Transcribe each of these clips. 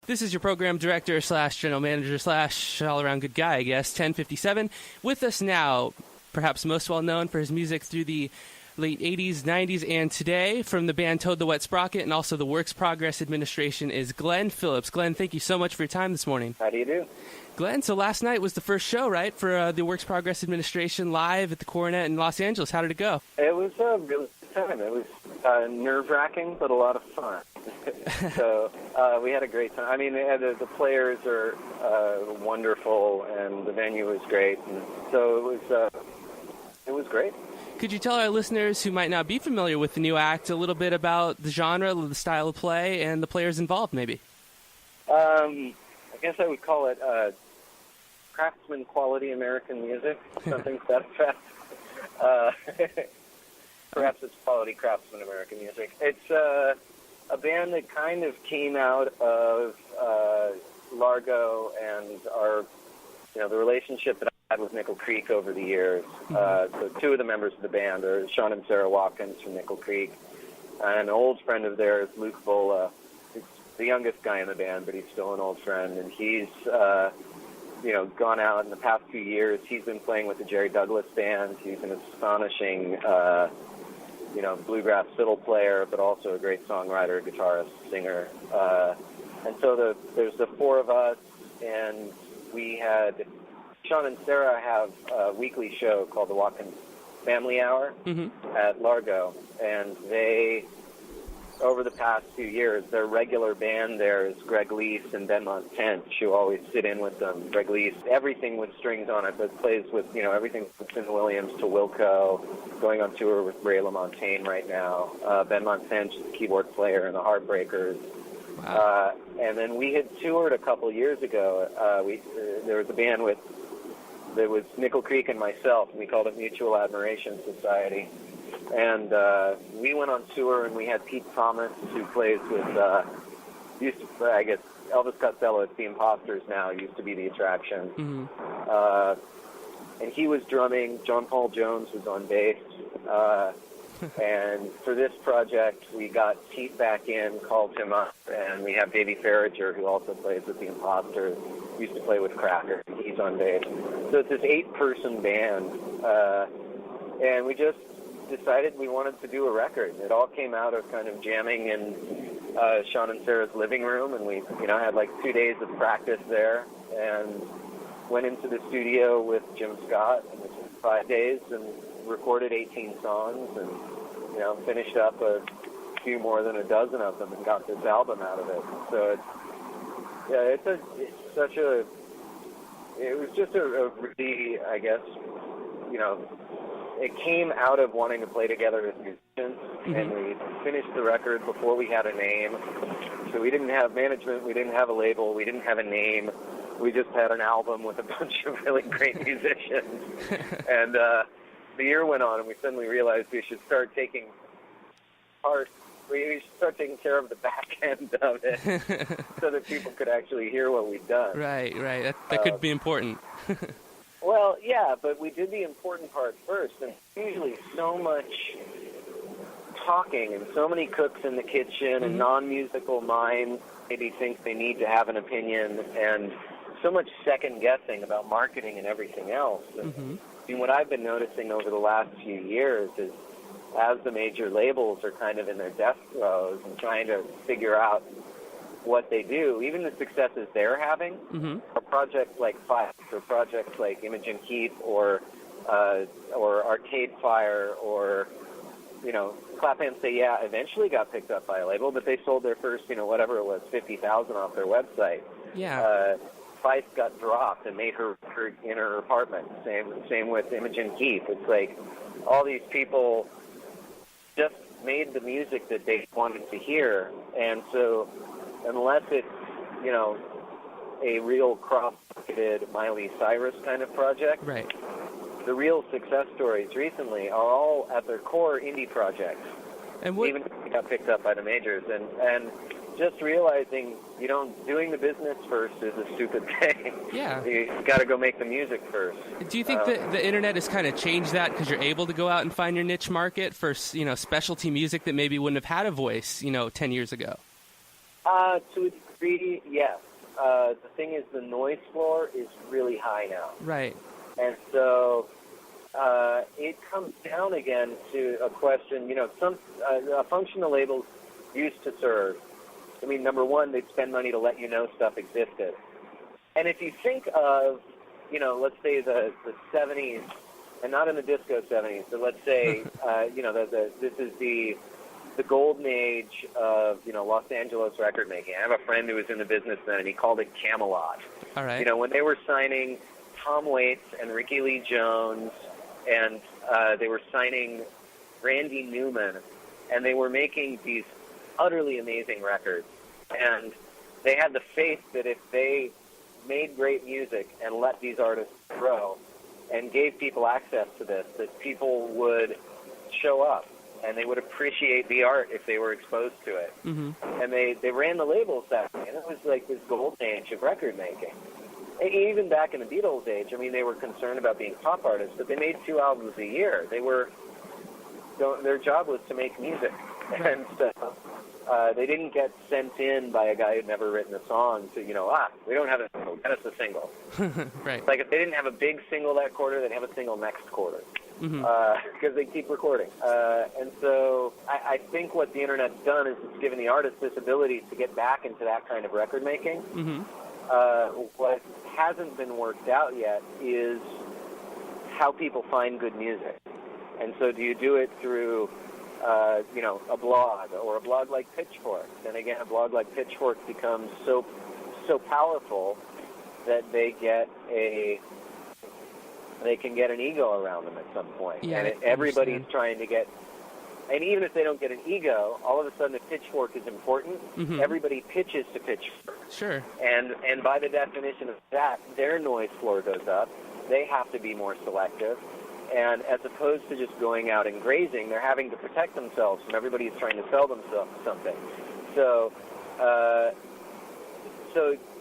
This is your program director / general manager / all-around good guy, I guess, 1057. With us now, perhaps most well-known for his music through the late 80s, 90s, and today, from the band Toad the Wet Sprocket and also the Works Progress Administration, is Glen Phillips. Glen, thank you so much for your time this morning. How do you do? Glen, so last night was the first show, right, for the Works Progress Administration live at the Coronet in Los Angeles. How did it go? It was a really good time. It was nerve-wracking, but a lot of fun. So we had a great time. I mean, the players are wonderful, and the venue was great. And so it was great. Could you tell our listeners who might not be familiar with the new act a little bit about the genre, the style of play, and the players involved, maybe? I guess I would call it craftsman quality American music, something to that effect. Perhaps it's quality craftsman American music. It's a band that kind of came out of Largo and the relationship that I had with Nickel Creek over the years. So two of the members of the band are Sean and Sarah Watkins from Nickel Creek, and an old friend of theirs, Luke Vola. He's the youngest guy in the band, but he's still an old friend, and he's gone out in the past few years. He's been playing with the Jerry Douglas band. He's an astonishing bluegrass fiddle player, but also a great songwriter, guitarist, singer. And so there's the four of us, and Sean and Sarah have a weekly show called the Watkins Family Hour at Largo, and they, over the past few years, their regular band there is Greg Lease and Ben Montent, who always sit in with them. Greg Lease, everything with strings on it, but plays with, everything from Finn Williams to Wilco, going on tour with Ray LaMontagne right now. Ben Montent, the keyboard player in the Heartbreakers. Wow. And then we had toured a couple years ago. There was a band there was Nickel Creek and myself, and we called it Mutual Admiration Society. And we went on tour, and we had Pete Thomas, who plays with, Elvis Costello. It's the Imposters now. Used to be the Attraction. And he was drumming. John Paul Jones was on bass. And for this project, we got Pete back in, called him up, and we have Davey Farrager, who also plays with the Imposters. Used to play with Cracker. He's on bass. So it's this 8-person band. And we just decided we wanted to do a record. It all came out of kind of jamming in Sean and Sarah's living room, and we, had like 2 days of practice there, and went into the studio with Jim Scott, and it was 5 days, and recorded 18 songs, and finished up a few more than a dozen of them, and got this album out of it. So it was just a really, I guess, it came out of wanting to play together as musicians, and we finished the record before we had a name. So we didn't have management, we didn't have a label, we didn't have a name. We just had an album with a bunch of really great musicians. And the year went on, and we suddenly realized we should start taking care of the back end of it so that people could actually hear what we'd done. Right. That could be important. Well, yeah, but we did the important part first, and usually so much talking and so many cooks in the kitchen and non-musical minds maybe think they need to have an opinion, and so much second-guessing about marketing and everything else. And what I've been noticing over the last few years is as the major labels are kind of in their death throes and trying to figure out what they do, even the successes they're having, or projects like Fife, or projects like Imogen Heap, or Arcade Fire, or Clap and Say Yeah, eventually got picked up by a label, but they sold their first, whatever it was, 50,000 off their website. Yeah. Fife got dropped and made her in her apartment. Same with Imogen Heap. It's like all these people just made the music that they wanted to hear, and so unless it's a real cross-marketed Miley Cyrus kind of project, right, the real success stories recently are all at their core indie projects, and even if they got picked up by the majors, and just realizing doing the business first is a stupid thing. Yeah. You got to go make the music first. Do you think that the internet has kind of changed that because you're able to go out and find your niche market for specialty music that maybe wouldn't have had a voice 10 years ago? To a 3D, yes. The thing is, the noise floor is really high now. Right. And so it comes down again to a question, a function the labels used to serve. I mean, number one, they'd spend money to let you know stuff existed. And if you think of, let's say the 70s, and not in the disco 70s, but let's say, this is the golden age of, Los Angeles record making. I have a friend who was in the business then, and he called it Camelot. All right. When they were signing Tom Waits and Ricky Lee Jones, and they were signing Randy Newman, and they were making these utterly amazing records. And they had the faith that if they made great music and let these artists grow and gave people access to this, that people would show up and they would appreciate the art if they were exposed to it. Mm-hmm. And they ran the labels that way, and it was like this golden age of record making. And even back in the Beatles age, I mean, they were concerned about being pop artists, but they made 2 albums a year. Their job was to make music. And so they didn't get sent in by a guy who'd never written a song to, we don't have a single, get us a single. Right. Like if they didn't have a big single that quarter, they'd have a single next quarter. Mm-hmm. Because they keep recording. And so I think what the Internet's done is it's given the artist this ability to get back into that kind of record making. Mm-hmm. What hasn't been worked out yet is how people find good music. And so do you do it through, a blog or a blog like Pitchfork? And again, a blog like Pitchfork becomes so powerful that they can get an ego around them at some point. Yeah, and everybody's trying to get, and even if they don't get an ego, all of a sudden if Pitchfork is important, mm-hmm. everybody pitches to Pitchfork. Sure. And by the definition of that, their noise floor goes up. They have to be more selective. And as opposed to just going out and grazing, they're having to protect themselves from everybody who's trying to sell them something. So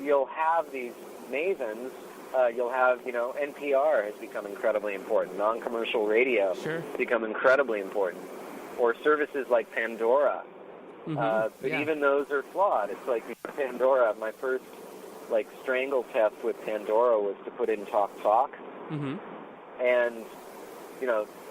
you'll have these mavens. You'll have, NPR has become incredibly important. Non-commercial radio Sure. has become incredibly important. Or services like Pandora. Mm-hmm. But even those are flawed. It's like Pandora. My first, strangle test with Pandora was to put in Talk Talk. Mm-hmm. And,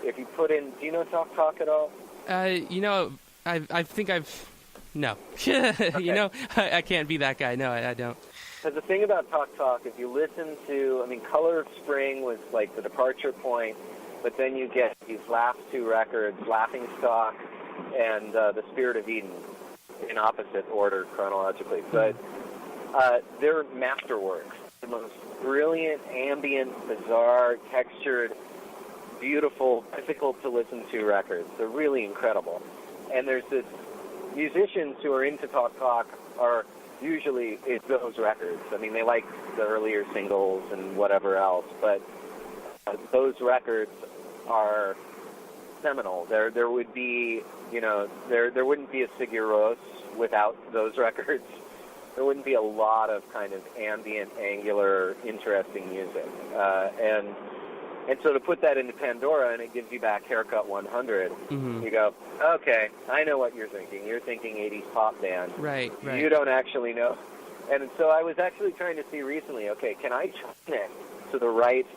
if you put in, do you know Talk Talk at all? I think I've, no. Okay. I can't be that guy. No, I don't. Because the thing about Talk Talk, if you listen to, Color of Spring was like the departure point, but then you get these last 2 records, Laughing Stock and The Spirit of Eden, in opposite order chronologically. But they're masterworks. The most brilliant, ambient, bizarre, textured, beautiful, difficult to listen to records. They're really incredible. And there's this musicians who are into Talk Talk are usually it's those records. They like the earlier singles and whatever else, but those records are seminal. There would be, there wouldn't be a Sigur Rós without those records. There wouldn't be a lot of kind of ambient, angular, interesting music. And so to put that into Pandora and it gives you back Haircut 100, mm-hmm. you go, okay, I know what you're thinking. You're thinking 80s pop band. Right. You don't actually know. And so I was actually trying to see recently, okay, can I tune in to the right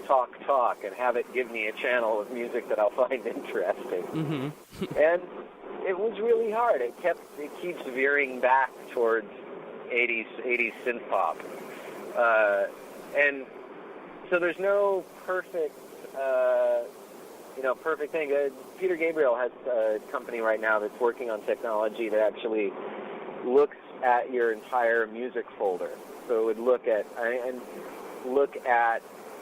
Talk and have it give me a channel of music that I'll find interesting? Mm-hmm. And it was really hard. It keeps veering back towards 80s synth pop. And so there's no perfect thing. Peter Gabriel has a company right now that's working on technology that actually looks at your entire music folder. So it would look at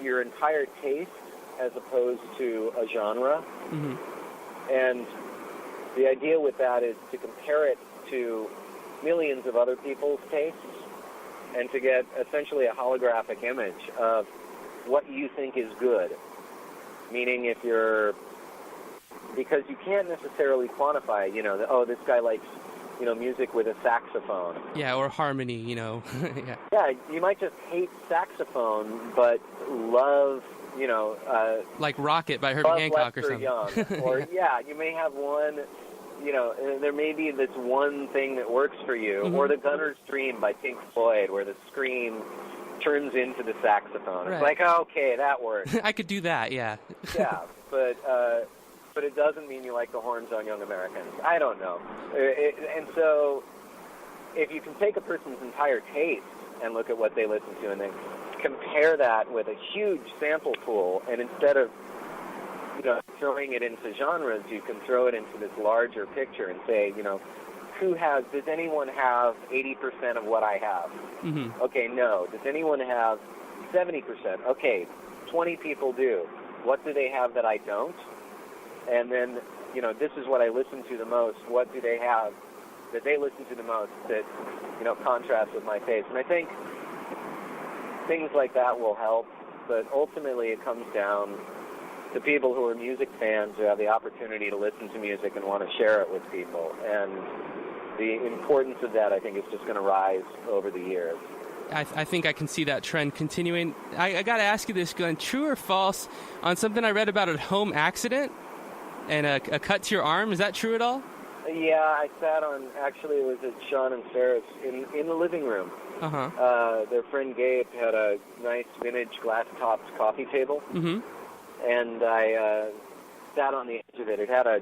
your entire taste as opposed to a genre. Mm-hmm. And the idea with that is to compare it to millions of other people's tastes and to get essentially a holographic image of what you think is good. Meaning because you can't necessarily quantify, this guy likes, music with a saxophone. Yeah, or harmony, yeah. Yeah, you might just hate saxophone, but love, like Rocket by Herbie Hancock or something. Young. Or, yeah, you may have one, there may be this one thing that works for you, or The Gunner's Dream by Pink Floyd, where the scream turns into the saxophone. Right. It's like, okay, that works. I could do that, yeah. Yeah, but it doesn't mean you like the horns on Young Americans. I don't know. And so if you can take a person's entire taste and look at what they listen to and then compare that with a huge sample pool, and instead of throwing it into genres, you can throw it into this larger picture and say, does anyone have 80% of what I have? Mm-hmm. Okay, no. Does anyone have 70%? Okay, 20 people do. What do they have that I don't? And then, this is what I listen to the most. What do they have that they listen to the most that, contrasts with my taste? And I think things like that will help, but ultimately it comes down to people who are music fans who have the opportunity to listen to music and want to share it with people. And the importance of that, I think, is just going to rise over the years. I think I can see that trend continuing. I got to ask you this, Glenn. True or false on something I read about a home accident and a cut to your arm? Is that true at all? Yeah, I sat on, actually it was at Sean and Sarah's in the living room. Uh-huh. Their friend Gabe had a nice vintage glass-topped coffee table. Mm-hmm. And I sat on the edge of it. It had a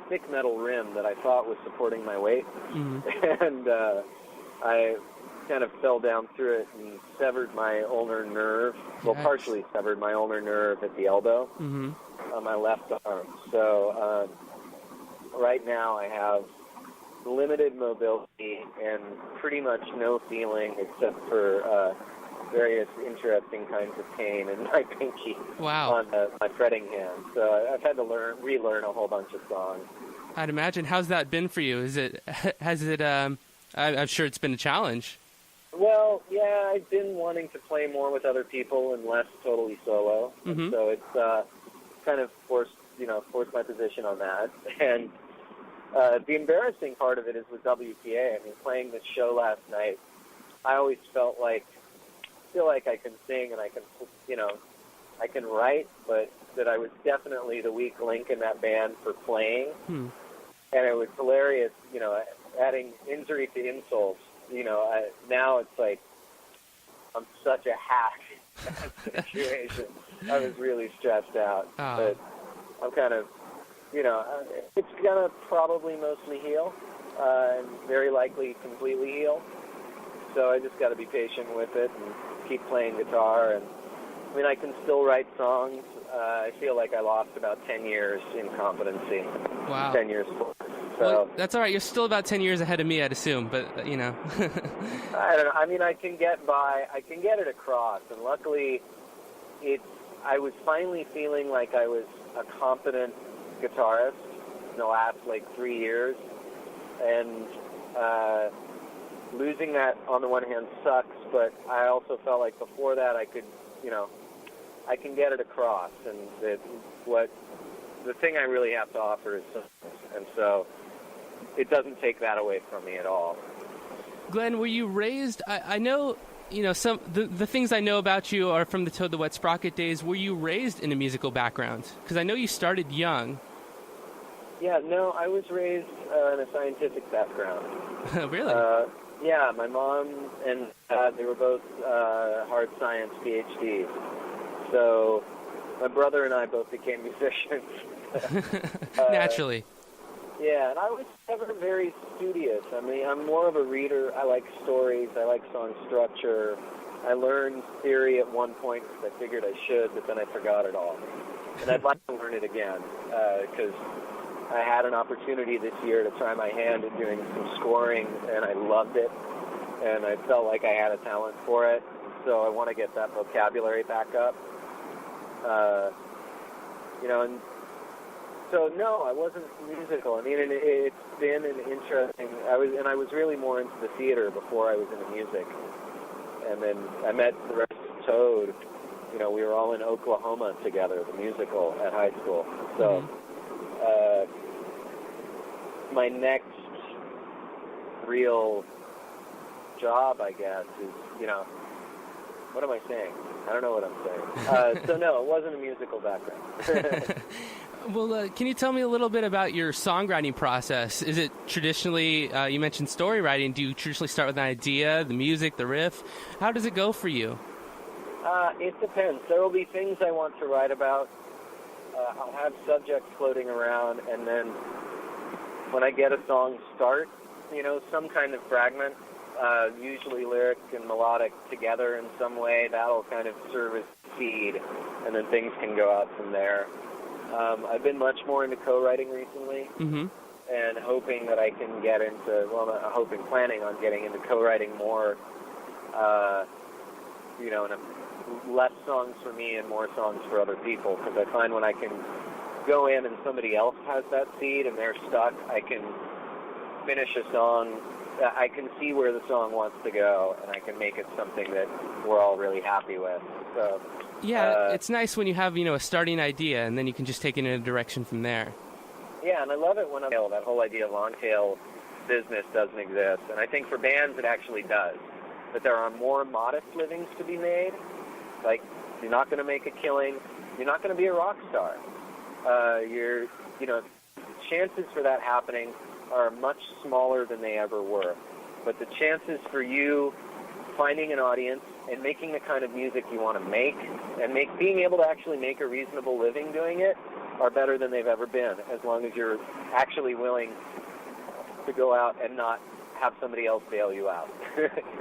thick metal rim that I thought was supporting my weight. Mm-hmm. And I kind of fell down through it and severed my ulnar nerve. Well, partially severed my ulnar nerve at the elbow on my left arm. So right now I have limited mobility and pretty much no feeling except for various interesting kinds of pain in my pinky on my fretting hand. So I've had to relearn a whole bunch of songs. I'd imagine. How's that been for you? I'm sure it's been a challenge. Well, yeah, I've been wanting to play more with other people and less totally solo. Mm-hmm. And so it's kind of forced my position on that. And the embarrassing part of it is with WPA. I mean, playing this show last night, I always feel like I can sing and I can write, but that I was definitely the weak link in that band for playing. And it was hilarious, adding injury to insults. Now it's like I'm such a hack in that situation. I was really stressed out. But I'm kind of, it's going to probably mostly heal and very likely completely heal. So I just got to be patient with it and keep playing guitar. And I mean, I can still write songs. I feel like I lost about 10 years in competency. Wow. 10 years. So well, that's all right. You're still about 10 years ahead of me, I'd assume. But I don't know. I mean, I can get by. I can get it across. And luckily, I was finally feeling like I was a competent guitarist in the last 3 years, and losing that on the one hand sucks, but I also felt like before that I could, I can get it across, and the thing I really have to offer is simpleness, and so it doesn't take that away from me at all. Glenn, were you raised? I know. Some the things I know about you are from the Toad the Wet Sprocket days. Were you raised in a musical background? Because I know you started young. Yeah, no, I was raised in a scientific background. Really? Yeah, my mom and dad, they were both hard science PhDs. So my brother and I both became musicians. Naturally. Yeah, and I was never very studious. I mean, I'm more of a reader. I like stories. I like song structure. I learned theory at one point because I figured I should, but then I forgot it all. And I'd like to learn it again because I had an opportunity this year to try my hand at doing some scoring, and I loved it. And I felt like I had a talent for it. So I want to get that vocabulary back up. And so no, I wasn't musical. I mean, it's been an interesting. I was really more into the theater before I was into music, and then I met the rest of Toad. We were all in Oklahoma together, the musical at high school. So my next real job, I guess, is what am I saying? I don't know what I'm saying. So no, it wasn't a musical background. Well, can you tell me a little bit about your songwriting process? Is it traditionally, you mentioned story writing, do you traditionally start with an idea, the music, the riff? How does it go for you? It depends. There will be things I want to write about. I'll have subjects floating around, and then when I get a song start, some kind of fragment, usually lyric and melodic together in some way, that'll kind of serve as seed, and then things can go out from there. I've been much more into co-writing recently, and hoping that I can get into, planning on getting into co-writing more, less songs for me and more songs for other people, because I find when I can go in and somebody else has that seed and they're stuck, I can finish a song, I can see where the song wants to go, and I can make it something that we're all really happy with. So, yeah, it's nice when you have, a starting idea, and then you can just take it in a direction from there. Yeah, and I love it when that whole idea of long-tail business doesn't exist, and I think for bands it actually does. That there are more modest livings to be made. Like, you're not going to make a killing. You're not going to be a rock star. Chances for that happening are much smaller than they ever were. But the chances for you finding an audience and making the kind of music you want to make, and being able to actually make a reasonable living doing it, are better than they've ever been, as long as you're actually willing to go out and not have somebody else bail you out.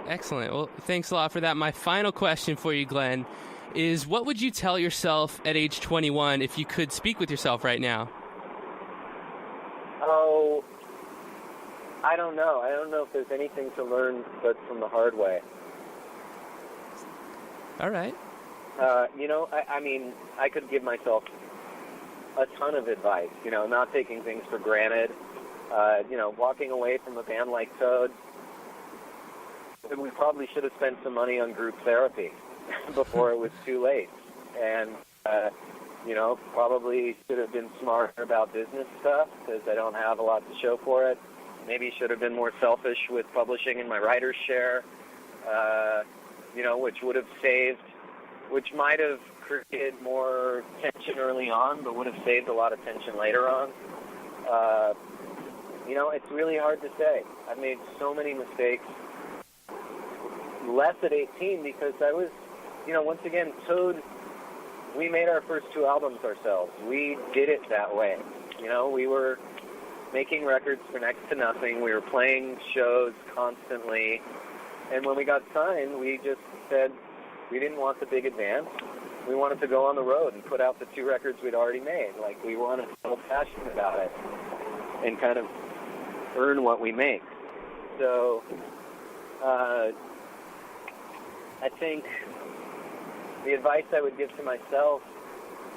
Excellent. Well, thanks a lot for that. My final question for you, Glen, is what would you tell yourself at age 21 if you could speak with yourself right now? Oh, I don't know. I don't know if there's anything to learn but from the hard way. All right. I could give myself a ton of advice, not taking things for granted, walking away from a band like Toad. We probably should have spent some money on group therapy before it was too late. And, probably should have been smarter about business stuff because I don't have a lot to show for it. Maybe should have been more selfish with publishing in my writer's share, which might have created more tension early on, but would have saved a lot of tension later on. It's really hard to say. I've made so many mistakes, less at 18, because I was, once again, Toad, we made our first 2 albums ourselves. We did it that way. We were making records for next to nothing. We were playing shows constantly. And when we got signed, we just said we didn't want the big advance. We wanted to go on the road and put out the 2 records we'd already made. Like, we wanted to feel passionate about it and kind of earn what we make. So, I think the advice I would give to myself,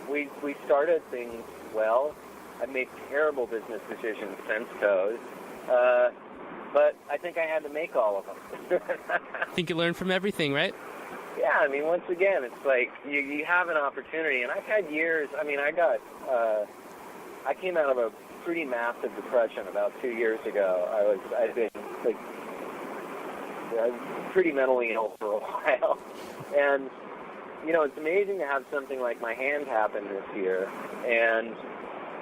we started things well. I've made terrible business decisions since Toad, but I think I had to make all of them. I think you learn from everything, right? Yeah, once again, it's like you have an opportunity, and I've had years. I came out of a pretty massive depression about 2 years ago. I've been pretty mentally ill for a while, and it's amazing to have something like my hand happen this year, and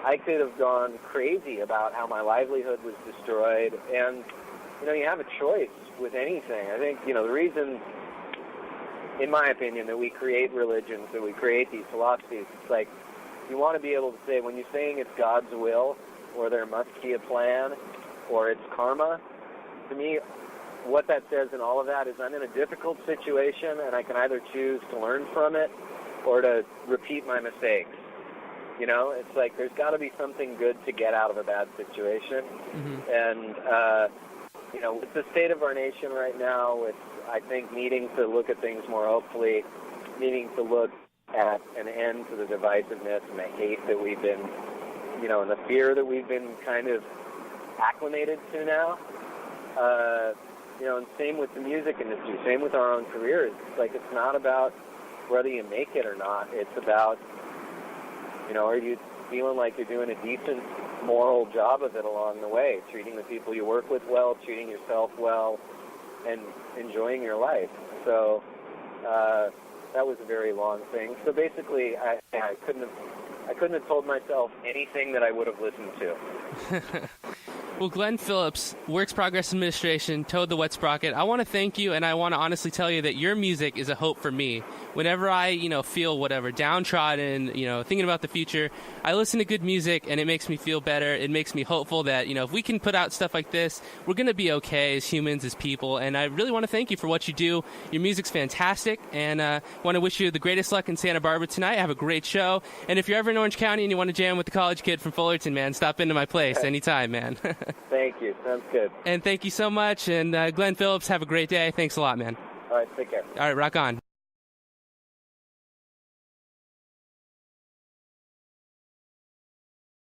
I could have gone crazy about how my livelihood was destroyed, and you have a choice with anything. I think the reason, in my opinion, that we create religions, that we create these philosophies, it's like you want to be able to say, when you're saying it's God's will, or there must be a plan, or it's karma, to me, what that says in all of that is I'm in a difficult situation, and I can either choose to learn from it or to repeat my mistakes. It's like there's got to be something good to get out of a bad situation. And, with the state of our nation right now, with, I think, needing to look at things more hopefully, needing to look at an end to the divisiveness and the hate that we've been, and the fear that we've been kind of acclimated to now. And same with the music industry, same with our own careers. It's like it's not about whether you make it or not. It's about, are you feeling like you're doing a decent moral job of it along the way, treating the people you work with well, treating yourself well, and enjoying your life. So that was a very long thing. So basically, I couldn't have I couldn't have told myself anything that I would have listened to. Well, Glen Phillips, Works Progress Administration, Toad the Wet Sprocket, I want to thank you, and I want to honestly tell you that your music is a hope for me. Whenever I, feel whatever, downtrodden, thinking about the future, I listen to good music, and it makes me feel better. It makes me hopeful that, if we can put out stuff like this, we're going to be okay as humans, as people, and I really want to thank you for what you do. Your music's fantastic, and I want to wish you the greatest luck in Santa Barbara tonight. Have a great show, and if you're ever in Orange County and you want to jam with the college kid from Fullerton, man, stop into my place anytime, man. Thank you. Sounds good. And thank you so much. And Glen Phillips, have a great day. Thanks a lot, man. All right, take care. All right, rock on.